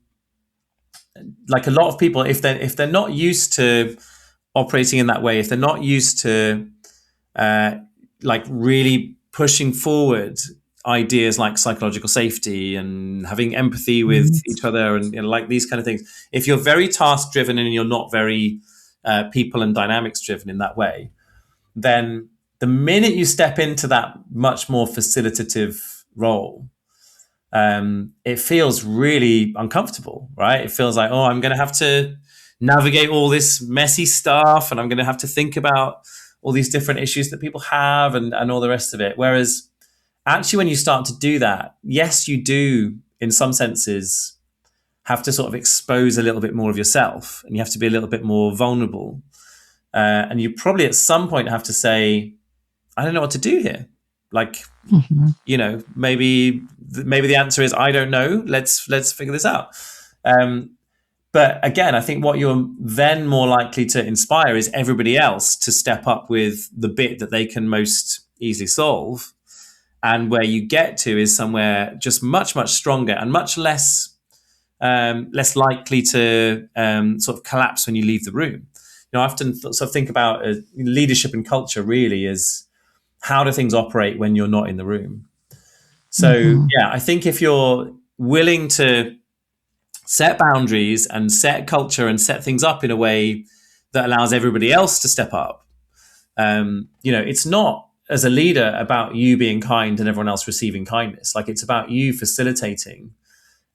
a lot of people, if they're not used to operating in that way, if they're not used to like really pushing forward ideas like psychological safety and having empathy with each other and like these kind of things, if you're very task driven and you're not very people and dynamics driven in that way, then the minute you step into that much more facilitative role, it feels really uncomfortable, right? It feels like, oh, I'm going to have to navigate all this messy stuff, and I'm going to have to think about all these different issues that people have and all the rest of it. Whereas actually, when you start to do that, yes, you do, in some senses, have to sort of expose a little bit more of yourself, and you have to be a little bit more vulnerable. And you probably at some point have to say, I don't know what to do here. Like, maybe the answer is, I don't know. Let's figure this out. But again, I think what you're then more likely to inspire is everybody else to step up with the bit that they can most easily solve. And where you get to is somewhere just much, much stronger and much less likely to sort of collapse when you leave the room. I often sort of think about leadership and culture really as how do things operate when you're not in the room. So I think if you're willing to set boundaries and set culture and set things up in a way that allows everybody else to step up, it's not as a leader about you being kind and everyone else receiving kindness. Like, it's about you facilitating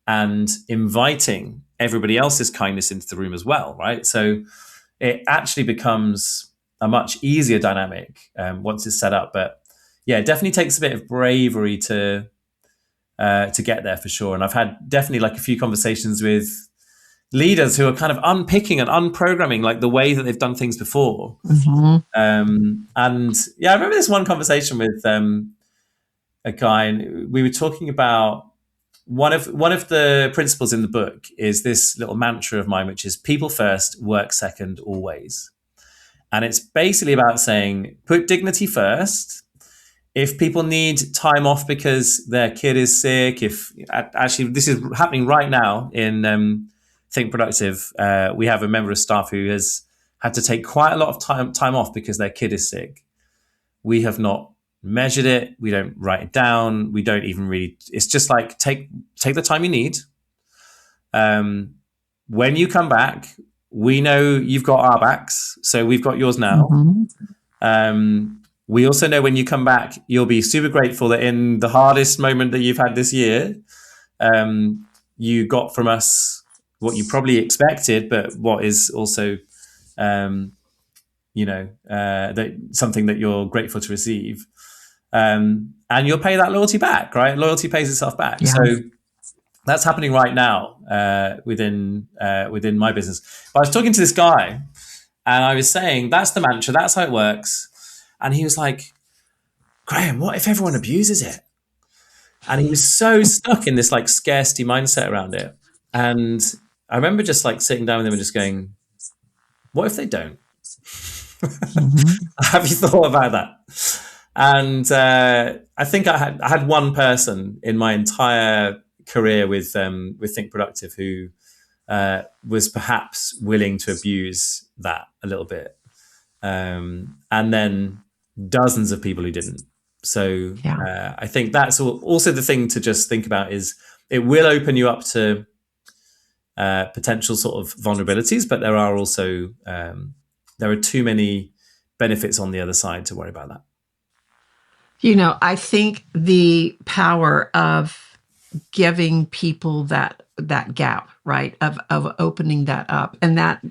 and inviting everybody else's kindness into the room as well, right? So it actually becomes a much easier dynamic once it's set up. But yeah, it definitely takes a bit of bravery to get there for sure. And I've had definitely like a few conversations with leaders who are kind of unpicking and unprogramming like the way that they've done things before. And yeah, I remember this one conversation with a guy, and we were talking about one of the principles in the book is this little mantra of mine, which is people first, work second, always. And it's basically about saying, put dignity first. If people need time off because their kid is sick, if actually this is happening right now in Think Productive, we have a member of staff who has had to take quite a lot of time off because their kid is sick. We have not measured it. We don't write it down. We don't even really, it's just like, take the time you need. When you come back, we know you've got our backs, so we've got yours now. We also know when you come back, you'll be super grateful that in the hardest moment that you've had this year, you got from us what you probably expected, but what is also, that something that you're grateful to receive. And you'll pay that loyalty back, right? Loyalty pays itself back. Yeah. So that's happening right now within my business. But I was talking to this guy, and I was saying, that's the mantra, that's how it works. And he was like, Graham, what if everyone abuses it? And he was so stuck in this like scarcity mindset around it. And I remember just like sitting down with him and just going, what if they don't? Have you thought about that? And I think I had one person in my entire career with Think Productive who was perhaps willing to abuse that a little bit, and then dozens of people who didn't. So I think that's also the thing to just think about is it will open you up to potential sort of vulnerabilities, but there are also there are too many benefits on the other side to worry about that. I think the power of giving people that gap, right, of opening that up, and that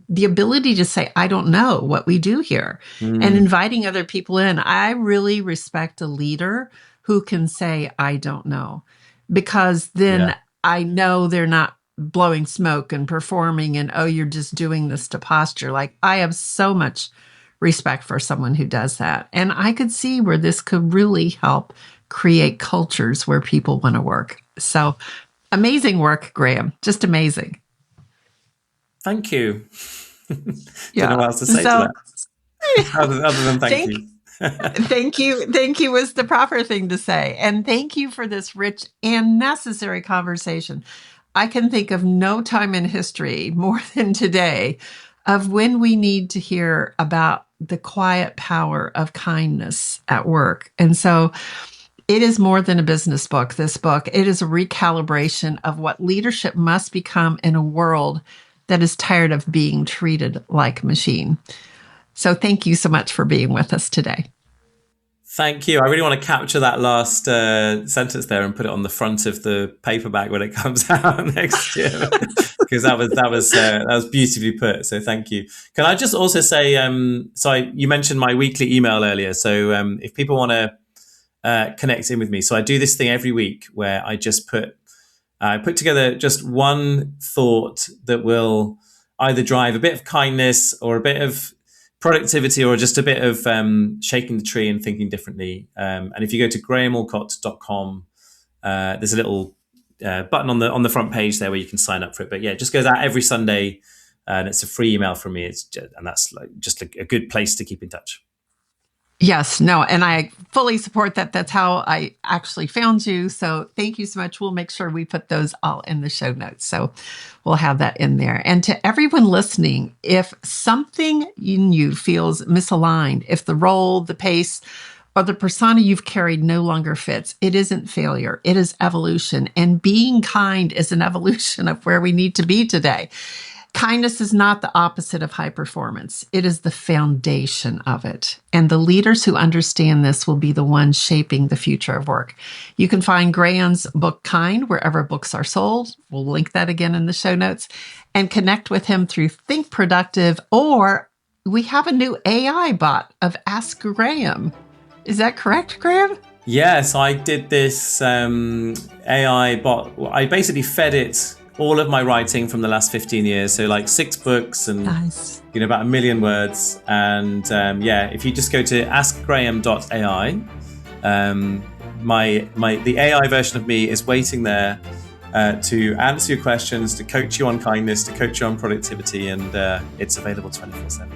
the ability to say, I don't know what we do here, and inviting other people in. I really respect a leader who can say, I don't know, because then I know they're not blowing smoke and performing and, oh, you're just doing this to posture. Like, I have so much respect for someone who does that. And I could see where this could really help create cultures where people want to work. So amazing work, Graham. Just amazing. Thank you. Don't know what else to say to that. Other than thank you. Thank you was the proper thing to say. And thank you for this rich and necessary conversation. I can think of no time in history more than today of when we need to hear about the quiet power of kindness at work. And so it is more than a business book, this book. It is a recalibration of what leadership must become in a world that is tired of being treated like a machine. So thank you so much for being with us today. Thank you. I really want to capture that last sentence there and put it on the front of the paperback when it comes out next year, because that was beautifully put. So thank you. Can I just also say, you mentioned my weekly email earlier. So if people want to connect in with me, so I do this thing every week where I just put together just one thought that will either drive a bit of kindness or a bit of productivity or just a bit of shaking the tree and thinking differently. And if you go to grahamallcott.com, there's a little button on the front page there where you can sign up for it. But yeah, it just goes out every Sunday, and it's a free email from me. And that's like just a good place to keep in touch. Yes, no, and I fully support that. That's how I actually found you. So thank you so much. We'll make sure we put those all in the show notes. So we'll have that in there. And to everyone listening, if something in you feels misaligned, if the role, the pace, or the persona you've carried no longer fits, it isn't failure. It is evolution. And being kind is an evolution of where we need to be today. Kindness is not the opposite of high performance. It is the foundation of it. And the leaders who understand this will be the ones shaping the future of work. You can find Graham's book, Kind, wherever books are sold. We'll link that again in the show notes. And connect with him through Think Productive, or we have a new AI bot of Ask Graham. Is that correct, Graham? Yes, I did this AI bot. I basically fed it all of my writing from the last 15 years. So like 6 books and about 1 million words. And if you just go to askgraham.ai, the AI version of me is waiting there to answer your questions, to coach you on kindness, to coach you on productivity. And it's available 24/7.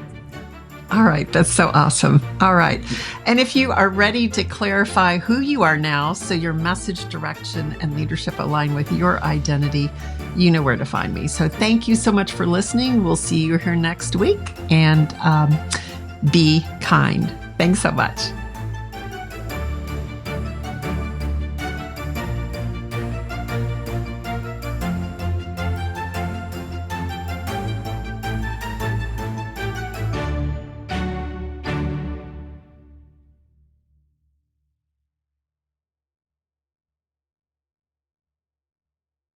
All right. That's so awesome. All right. And if you are ready to clarify who you are now, so your message, direction, and leadership align with your identity, you know where to find me. So thank you so much for listening. We'll see you here next week, and be kind. Thanks so much.